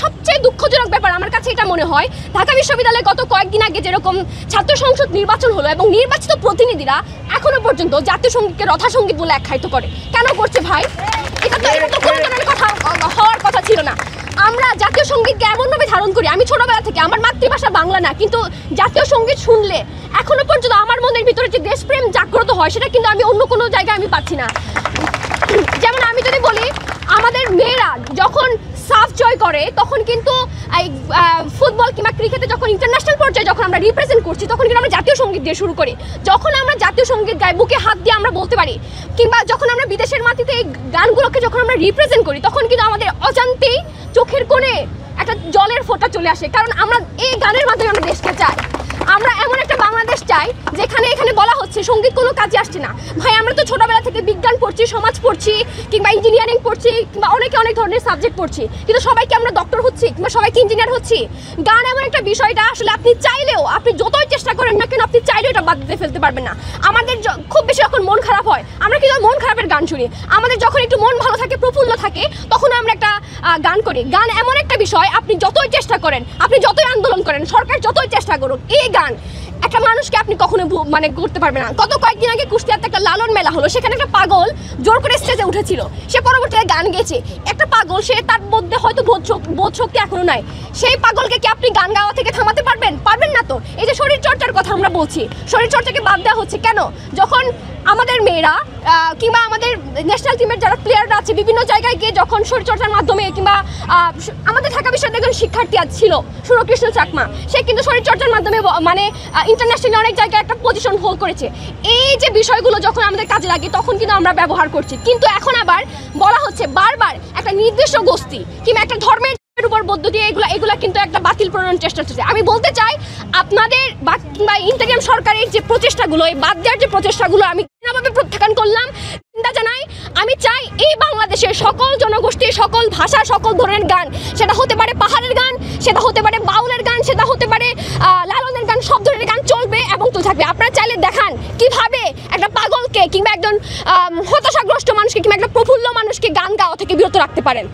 সবচেয়ে দুঃখজনক ব্যাপার আমার কাছে এটা মনে হয়, ঢাকা বিশ্ববিদ্যালয়ে গত কয়েকদিন আগে যেরকম ছাত্র সংসদ নির্বাচন হলো এবং নির্বাচিত প্রতিনিধিরা এখনো পর্যন্ত জাতীয় সঙ্গীতকে রথাসঙ্গীত বলে আখ্যায়িত করে। কেন করছে ভাই? এটা তো কোনো ধরনের কথা হওয়ার কথা ছিল না। আমরা জাতীয় সঙ্গীতকে এমনভাবে ধারণ করি, আমি ছোটবেলা থেকে, আমার মাতৃভাষা বাংলা না, কিন্তু জাতীয় সঙ্গীত শুনলে এখনো পর্যন্ত আমার মনের ভিতরে যে দেশপ্রেম জাগ্রত হয় সেটা কিন্তু আমি অন্য কোনো জায়গায় আমি পাচ্ছি না। যেমন আমি যদি বলি, আমাদের মেয়েরা যখন সাফ জয় করে তখন কিন্তু এই ফুটবল কিংবা ক্রিকেটে যখন ইন্টারন্যাশনাল পর্যায়ে যখন আমরা রিপ্রেজেন্ট করছি তখন কিন্তু আমরা জাতীয় সঙ্গীত দিয়ে শুরু করি। যখন আমরা জাতীয় সঙ্গীত গাই, বুকে হাত দিয়ে আমরা বলতে পারি, কিংবা যখন আমরা বিদেশের মাটিতে এই গানগুলোকে যখন আমরা রিপ্রেজেন্ট করি তখন কিন্তু আমাদের অজান্তেই চোখের কোণে একটা জলের ফোঁটা চলে আসে, কারণ আমরা এই গানের মাধ্যমে আমরা দেশকে চাই। আমরা এমন একটা বাংলাদেশ চাই যেখানে এখানে বলা হচ্ছে সঙ্গীত কোনো কাজে আসছে না। ভাই, আমরা তো ছোটবেলা থেকে বিজ্ঞান পড়ছি, সমাজ পড়ছি, কিংবা ইঞ্জিনিয়ারিং পড়ছি, কিংবা অনেক ধরনের সাবজেক্ট পড়ছি, কিন্তু সবাইকে আমরা ডক্টর হচ্ছি কিংবা সবাইকে ইঞ্জিনিয়ার হচ্ছি? গান এমন একটা বিষয়টা আসলে আপনি চাইলেও, আপনি যতই চেষ্টা করেন না কেন, আপনি চাইলেও এটা বাদ দিতে ফেলতে পারবেন না। আমাদের খুব বেশি যখন মন খারাপ হয় আমরা কিন্তু মন খারাপের গান শুনি। আমাদের যখন একটু মন ভালো থাকে, প্রফুল্ল থাকে, তখন আমরা একটা গান করি। গান এমন একটা বিষয়, আপনি যতই চেষ্টা করেন, আপনি যতই আন্দোলন করেন, সরকার যতই চেষ্টা করুক, এই গান একটা মানুষকে আপনি কখনো করতে পারবেন না। গত কয়েকদিন আগে কুষ্টিয়াতে একটা লালন মেলা হলো, সেখানে একটা পাগল জোর করে স্টেজে উঠেছিল, সে পরবর্তীতে গান গেয়েছে। একটা পাগল, সে তার মধ্যে হয়তো বোধ শক্তি এখনো নাই, সেই পাগলকে কি আপনি গান গাওয়া থেকে থামাতে পারবেন? পারবেন না তো। এই যে শরীর চর্চার কথা আমরা বলছি, শরীর চর্চাকে বাদ দেওয়া হচ্ছে কেন? যখন আমাদের মেয়েরা কিংবা আমাদের ন্যাশনাল টিমের যারা প্লেয়াররা আছে বিভিন্ন জায়গায় গিয়ে যখন শরীরচর্চার মাধ্যমে, কিংবা আমাদের ঢাকা বিশ্ববিদ্যালয়ের একজন শিক্ষার্থী ছিল সুরকৃষ্ণ চাকমা, সে কিন্তু শরীরচর্চার মাধ্যমে ইন্টারন্যাশনালি অনেক জায়গায় একটা পজিশন হোল্ড করেছে। এই যে বিষয়গুলো যখন আমাদের কাজে লাগে তখন কিন্তু আমরা ব্যবহার করছি, কিন্তু এখন আবার বলা হচ্ছে বারবার একটা নির্দিষ্ট গোষ্ঠী কিংবা একটা ধর্মের উপর পদ্ধতি এগুলা কিন্তু একটা বাতিল প্রণয়নের চেষ্টা হচ্ছে। আমি বলতে চাই, আপনাদের কিংবা ইন্টারিয়াম সরকারের যে প্রচেষ্টাগুলো, এই বাদ দেওয়ার যে প্রচেষ্টাগুলো আমি কিভাবে প্রত্যাখ্যান করলাম, চিন্তা জানাই। আমি চাই এই বাংলাদেশের সকল জনগোষ্ঠীর, সকল ভাষা, সকল ধরনের গান, সেটা হতে পারে পাহাড়ের গান, সেটা হতে পারে বাউলের গান, সেটা হতে পারে লালনের গান, সব ধরনের গান চলবে এবং তো থাকবে। আপনারা চাইলে দেখান কিভাবে একটা পাগলকে কিংবা একজন হতাশাগ্রস্ত মানুষকে কিংবা একটা প্রফুল্ল মানুষকে গান গাওয়া থেকে বিরত রাখতে পারেন।